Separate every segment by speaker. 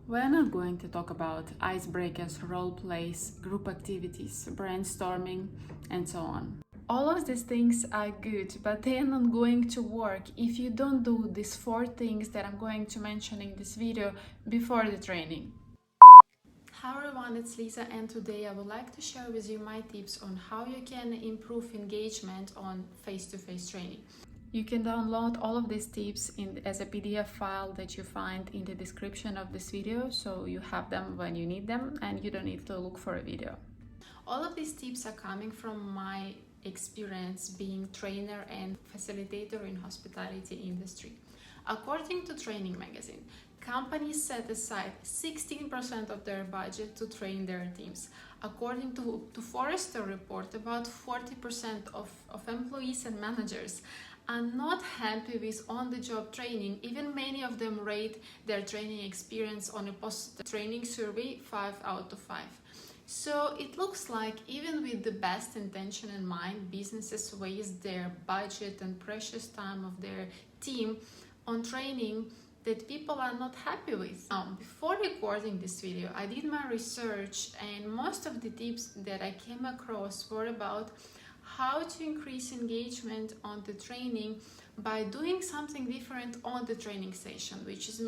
Speaker 1: We're not going to talk about icebreakers, role plays, group activities, brainstorming, and so on. All of these things are good, but they are not going to work if you don't do these 4 things that I'm going to mention in this video before the training. Hi everyone, it's Lisa, and today I would like to share with you my tips on how you can improve engagement on face-to-face training. You can download all of these tips as a PDF file that you find in the description of this video, so you have them when you need them and you don't need to look for a video. All of these tips are coming from my experience being trainer and facilitator in hospitality industry. According to Training Magazine, companies set aside 16% of their budget to train their teams. According to Forrester report, about 40% of employees and managers are not happy with on-the-job training. Even many of them rate their training experience on a post-training survey 5 out of 5. So it looks like even with the best intention in mind, businesses waste their budget and precious time of their team on training that people are not happy with. Now, before recording this video, I did my research, and most of the tips that I came across were about how to increase engagement on the training by doing something different on the training session, which is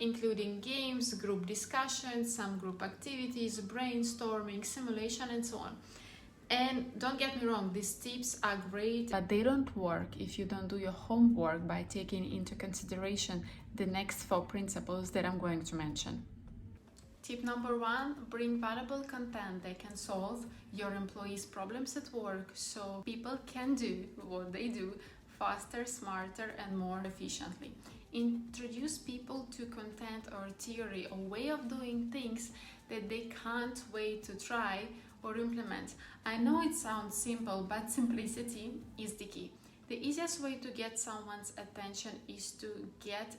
Speaker 1: including games, group discussions, some group activities, brainstorming, simulation, and so on. And don't get me wrong, these tips are great, but they don't work if you don't do your homework by taking into consideration the next 4 principles that I'm going to mention. Tip number 1, bring valuable content that can solve your employees' problems at work so people can do what they do faster, smarter, and more efficiently. Introduce people to content or theory or way of doing things that they can't wait to try or implement. I know it sounds simple, but simplicity is the key. The easiest way to get someone's attention is to get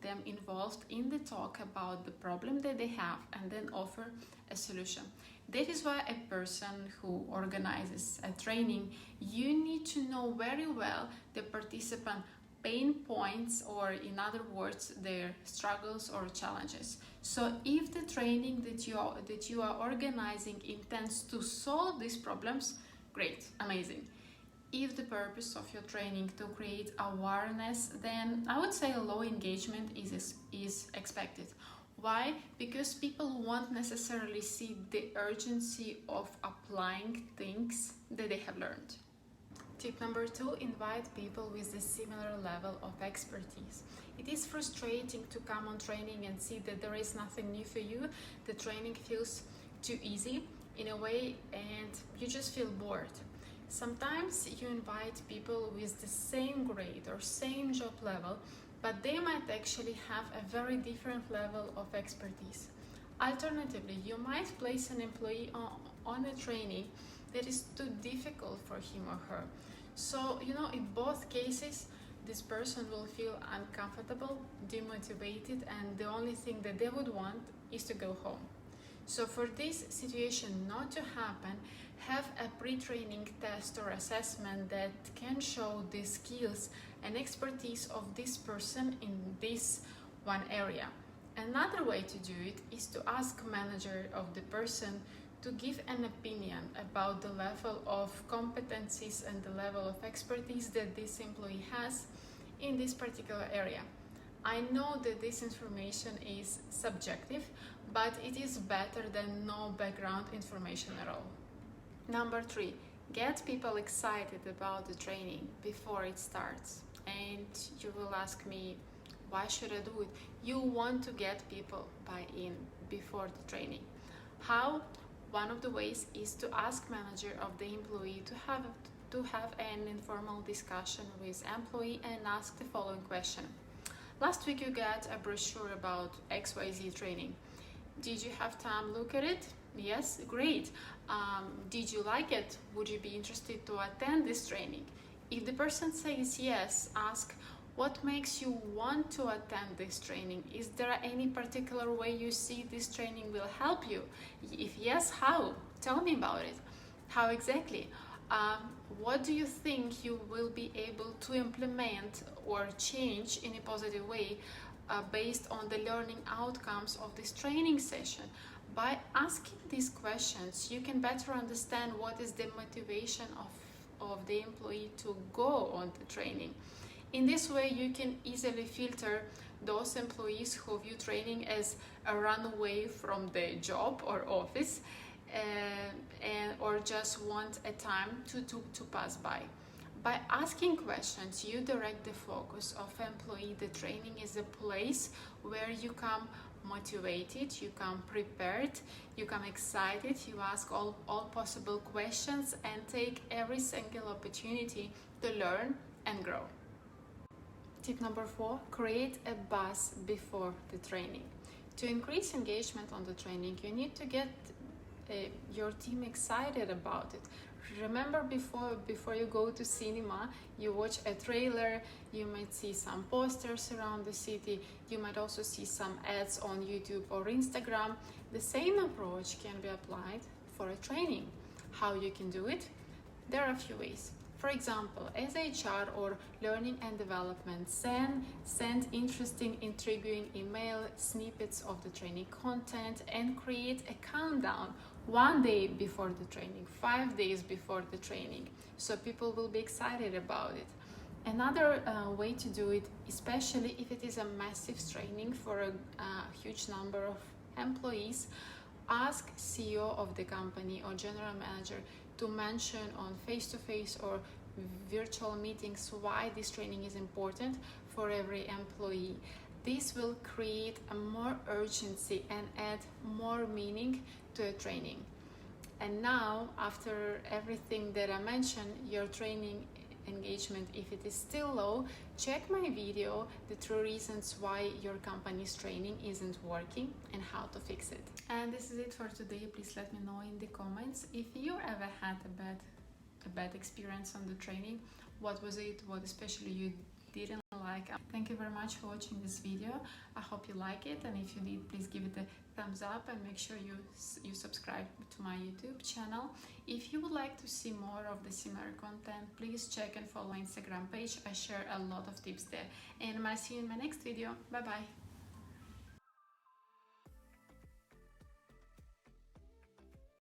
Speaker 1: them involved in the talk about the problem that they have and then offer a solution. That is why a person who organizes a training, you need to know very well the participant pain points, or in other words, their struggles or challenges. So if the training that you are organizing intends to solve these problems, great, amazing. If the purpose of your training to create awareness, then I would say a low engagement is expected. Why? Because people won't necessarily see the urgency of applying things that they have learned. Tip number 2, invite people with a similar level of expertise. It is frustrating to come on training and see that there is nothing new for you. The training feels too easy in a way and you just feel bored. Sometimes you invite people with the same grade or same job level, but they might actually have a very different level of expertise. Alternatively, you might place an employee on a training that is too difficult for him or her. So, in both cases, this person will feel uncomfortable, demotivated, and the only thing that they would want is to go home. So for this situation not to happen, have a pre-training test or assessment that can show the skills and expertise of this person in this one area. Another way to do it is to ask manager of the person to give an opinion about the level of competencies and the level of expertise that this employee has in this particular area. I know that this information is subjective, but it is better than no background information at all. Number 3, get people excited about the training before it starts. And you will ask me, why should I do it? You want to get people buy-in before the training. How? One of the ways is to ask manager of the employee to have an informal discussion with employee and ask the following question. Last week you got a brochure about XYZ training. Did you have time to look at it? Yes, great. Did you like it? Would you be interested to attend this training? If the person says yes, ask, what makes you want to attend this training? Is there any particular way you see this training will help you? If yes, how? Tell me about it. How exactly? What do you think you will be able to implement or change in a positive way based on the learning outcomes of this training session. By asking these questions, you can better understand what is the motivation of the employee to go on the training. In this way, you can easily filter those employees who view training as a runaway from their job or office, or just want a time to pass by. By asking questions, you direct the focus of employee. The training is a place where you come motivated, you come prepared, you come excited, you ask all possible questions and take every single opportunity to learn and grow. Tip number 4, create a buzz before the training. To increase engagement on the training, you need to get your team excited about it. Remember, before you go to cinema, you watch a trailer, you might see some posters around the city, you might also see some ads on YouTube or Instagram. The same approach can be applied for a training. How you can do it? There are a few ways. For example, as HR or learning and development, send interesting, intriguing email snippets of the training content and create a countdown 1 day before the training, 5 days before the training, so people will be excited about it. Another way to do it, especially if it is a massive training for a huge number of employees, ask CEO of the company or general manager to mention on face-to-face or virtual meetings why this training is important for every employee. This will create a more urgency and add more meaning to a training. And now, after everything that I mentioned, your training engagement, if it is still low, check my video, the 3 reasons why your company's training isn't working and how to fix it. And this is it for today. Please let me know in the comments if you ever had a bad experience on the training. What was it? What especially you didn't like? Thank you very much for watching this video. I hope you like it, and if you did, please give it a thumbs up and make sure you subscribe to my YouTube channel. If you would like to see more of the CMER content, please check and follow my Instagram page. I share a lot of tips there, and I'll see you in my next video. Bye bye.